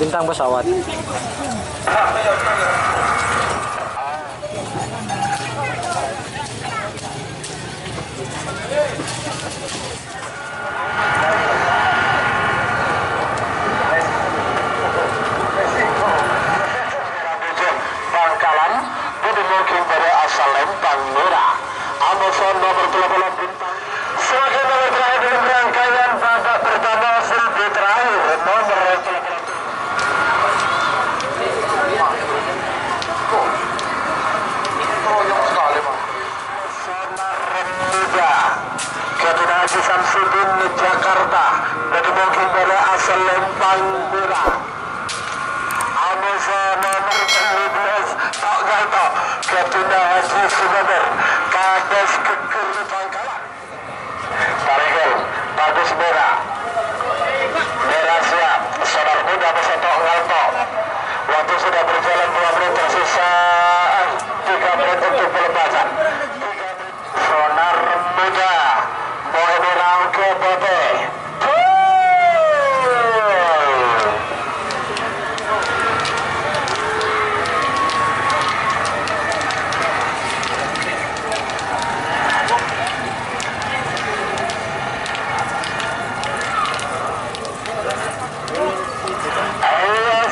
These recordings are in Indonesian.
bintang pesawat. Bangkalan dimungkin dari asal Lempang Merah. Amazon nomor 12 bintang. Sebagai nomor terakhir dalam rangkaian babak pertama seri terakhir nomor 12. Kapten Haji Samsudin Jakarta dimungkin dari asal Lempang Merah. Amazon nomor 12 Pak Gaito Kapten Haji Subaber Kades Keker Bangkalan. Tarikil bagus merah siap. Sonar muda Pesotok Ngalto. Waktu sudah berjalan 2 menit tersisa 3 menit untuk pelepasan. Sonar muda Boy Merah ke Bote.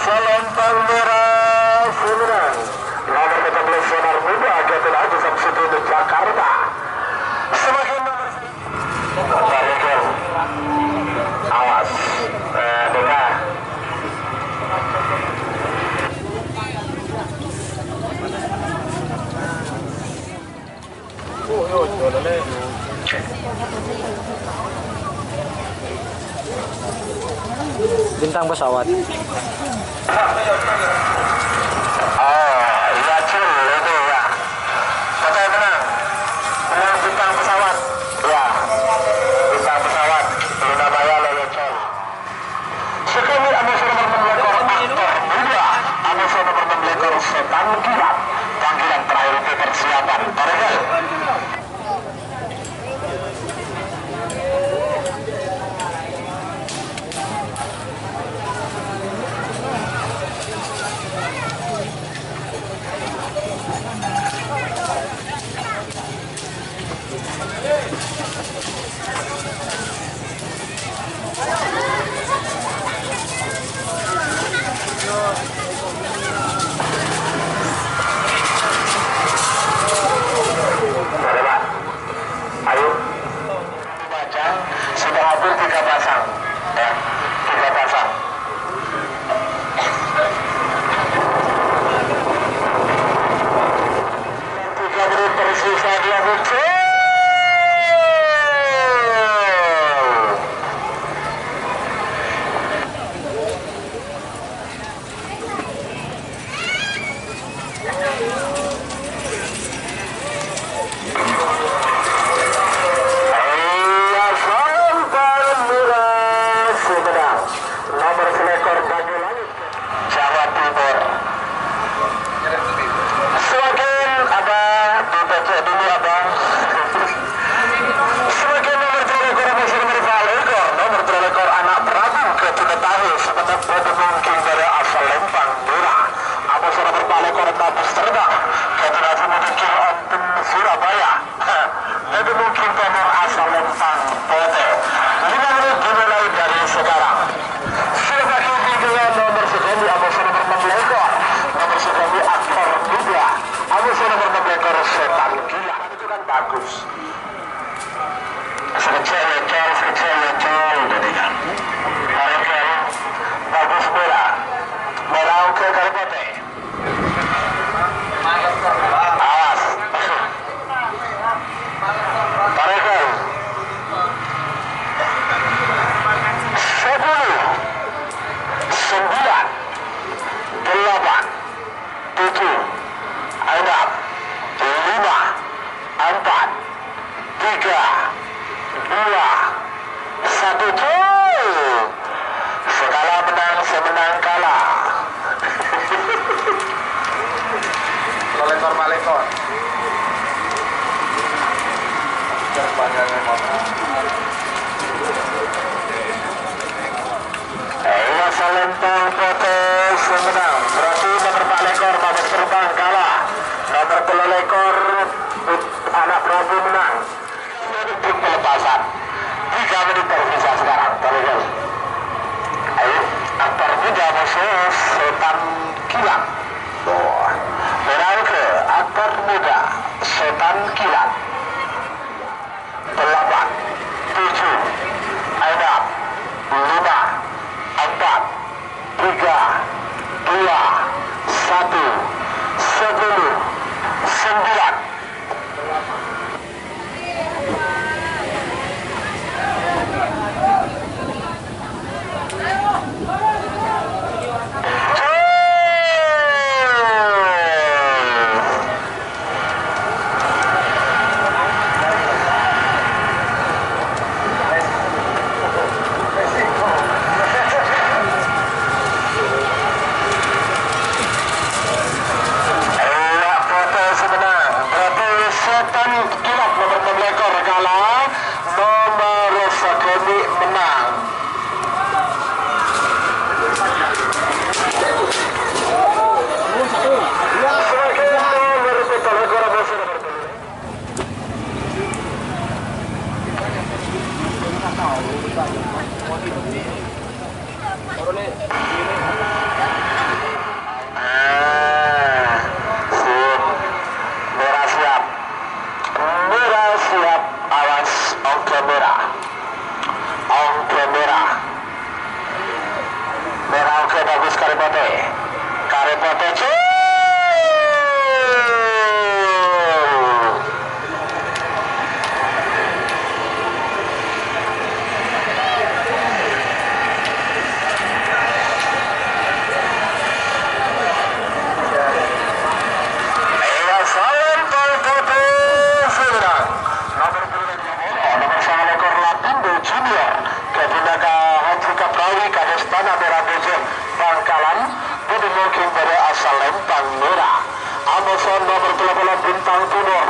Lempang Merah Semarang nomor 13 Sonar Muda Kapten Haji Samsudin Jakarta. Semakin nomor Tarikil awas dengar Bintang pesawat. Yacul itu ya. Kata menang bintang pesawat ya. Bintang pesawat Surabaya Yacul. Sekali Amazon nomor 6 lekor aktor muda. Amazon nomor 6 lekor setan gila. Panggilan terakhir untuk persiapan. Tarikil sudah hampir 3 pasang ya, 3 pasang. Tiga menit tersisa 2 menit. Nomor selekor Bagi Langit Jawa Timur. Semakin abang dipecek dulu abang. Semakin nomor terlekor masih nomor Valekor. Nomor terlekor anak Prabu Ketutetahu sebenarnya mungkin dari asal Lempang Merah. Apa sudah berbalekor tabus terbang Ketutetahu mungkin Onten Surabaya. Jadi mungkin nomor asal Lempang Pote. 5 menit dimulai dari sekarang. Nomor sekali Amazon nomor 6 lekor. Nomor sekali aktor muda Amazon nomor 6 lekor setan gila. Itu kan bagus. Sekecil jadi kan. Tarikil bagus merah. Merah ke Kalipote. Awas. Tarikil 7. Segala menang semenang kalah. Lekor malekor. Ayo Lempang Pote. Prabu menang. Untuk pelepasan 3 menit tersisa sekarang. Teman-teman. Ayo, aktor muda musuh Setan Kilat. Merauke aktor muda Setan Kilat. 8, 7, 6, 5, 4, 3, 2, 1, sepuluh, 9. Setan Kilat nomor 6 ekor kalah, nomor Sakoni menang. Merauke bagus Karipote Bangkalan Budimuking dari asal Lempang Merah. Amazon nomor 12 Bintang Timur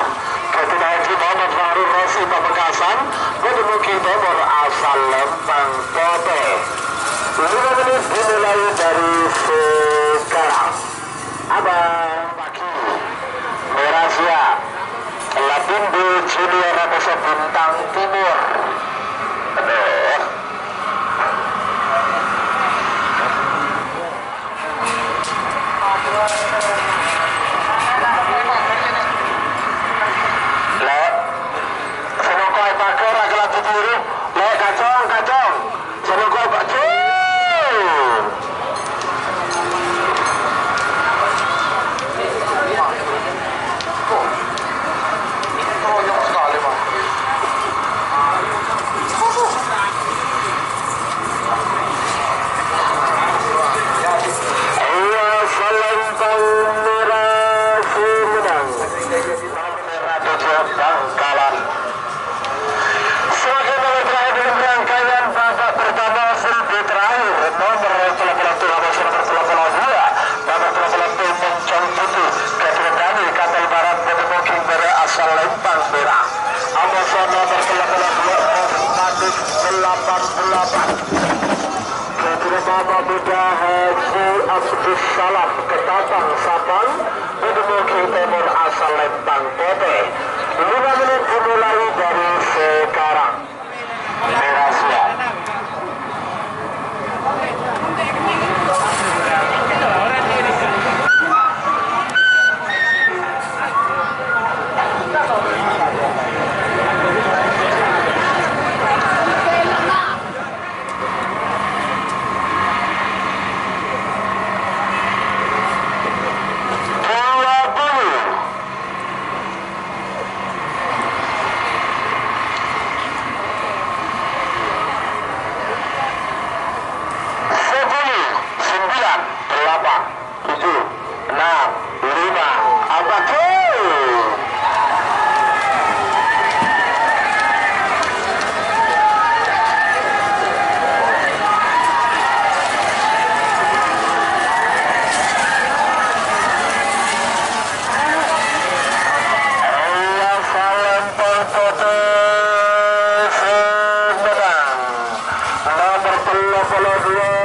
Ketua Haji Muhammad Fahri Rosi Pamekasan Budimuking nomor asal Lempang Kote. 5 menit dimulai dari sekarang. Abang Baki Merah siap. Lapindo Junior Amazon Bintang Timur. Aduh. Lek, senokoi pakai ragil hati diri. Lek, kacong, senokoi pakai. Bangkalan. Sebagai nomor terakhir dalam rangkaian babak pertama seri terakhir, nomor 32 nomor 32 Mencong Putu Catherine Dani Kapal Barat Budimuking dari asal Lempang Merah. Amazon nomor 32 Madis 88 Ketua Bapak Muda Haji Abdus Salam Ketapang Sapang Budimuking Timur asal Lempang Kote. 5 menit dimulai dari sekarang. Merah siap. Nomor 32